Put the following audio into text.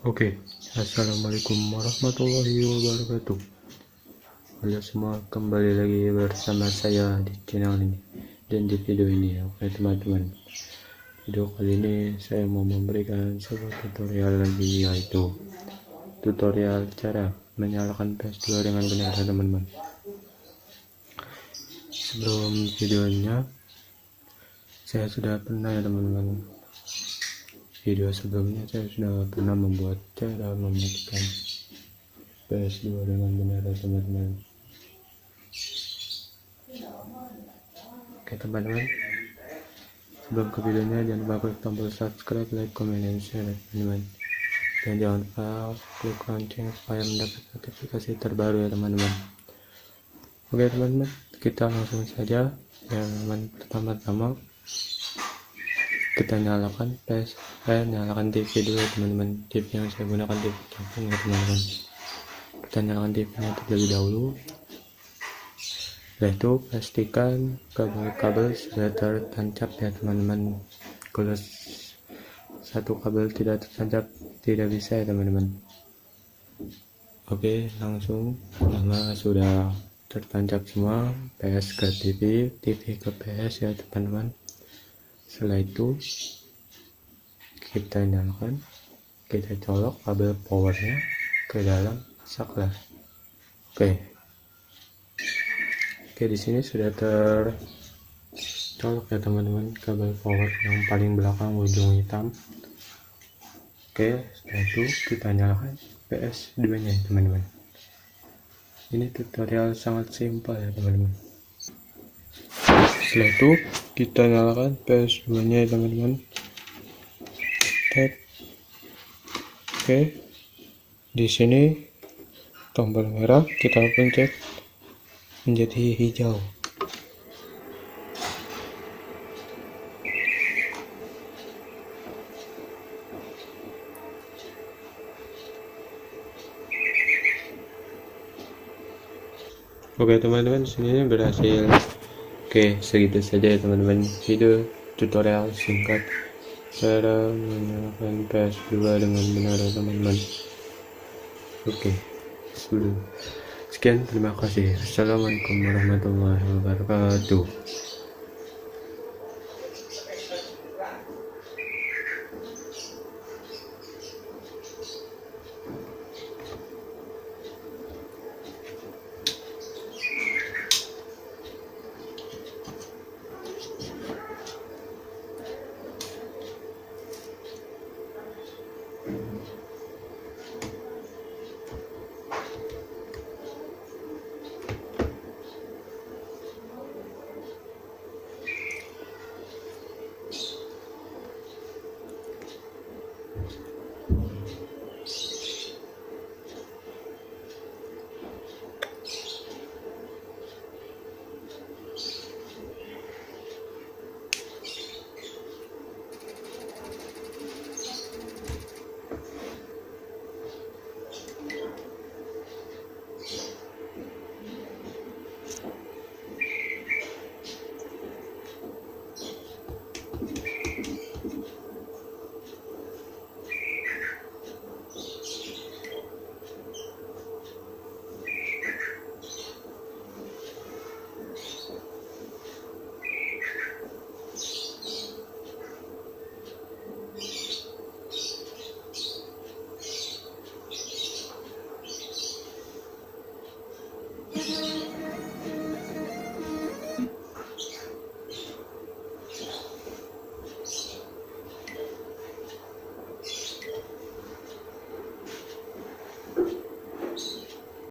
Oke, Assalamualaikum warahmatullahi wabarakatuh. Halo semua, kembali lagi bersama saya di channel ini dan di video ini. Oke teman-teman, video kali ini saya mau memberikan sebuah tutorial lagi, yaitu tutorial cara menyalakan PS2 dengan benar ya teman-teman. Sebelum videonya saya sudah pernah ya teman-teman, video sebelumnya saya sudah pernah membuat cara mematikan PS2 dengan benar ya teman-teman. Oke teman-teman, sebelum ke videonya jangan lupa klik tombol subscribe, like, comment, dan share ya teman-teman. Dan jangan lupa klik lonceng supaya mendapat notifikasi terbaru ya teman-teman. Oke teman-teman, kita langsung saja. Yang pertama-tama kita nyalakan nyalakan TV dulu teman-teman. TV yang saya gunakan TV campur ya teman-teman. Kita nyalakan TV-nya terlebih dahulu. Setelah itu pastikan kabel-kabel sudah tertancap ya teman-teman. Kalau satu kabel tidak tertancap tidak bisa ya teman-teman. Oke, langsung karena sudah tertancap semua, PS ke TV, TV ke PS ya teman-teman. Setelah itu kita nyalakan, kita colok kabel powernya ke dalam saklar. Oke, di sini sudah tercolok ya teman-teman, kabel power yang paling belakang ujung hitam. Oke, setelah itu kita nyalakan PS2 nya ya teman-teman. Ini tutorial sangat simpel ya teman-teman. Setelah itu kita nyalakan PS2 nya ya teman-teman. Oke, di sini tombol merah kita pencet menjadi hijau. Oke teman-teman, sini berhasil. Oke, segitu saja ya teman-teman video tutorial singkat cara menyalakan PS2 dengan benar ya teman-teman. Oke, sekian, terima kasih. Assalamualaikum warahmatullahi wabarakatuh.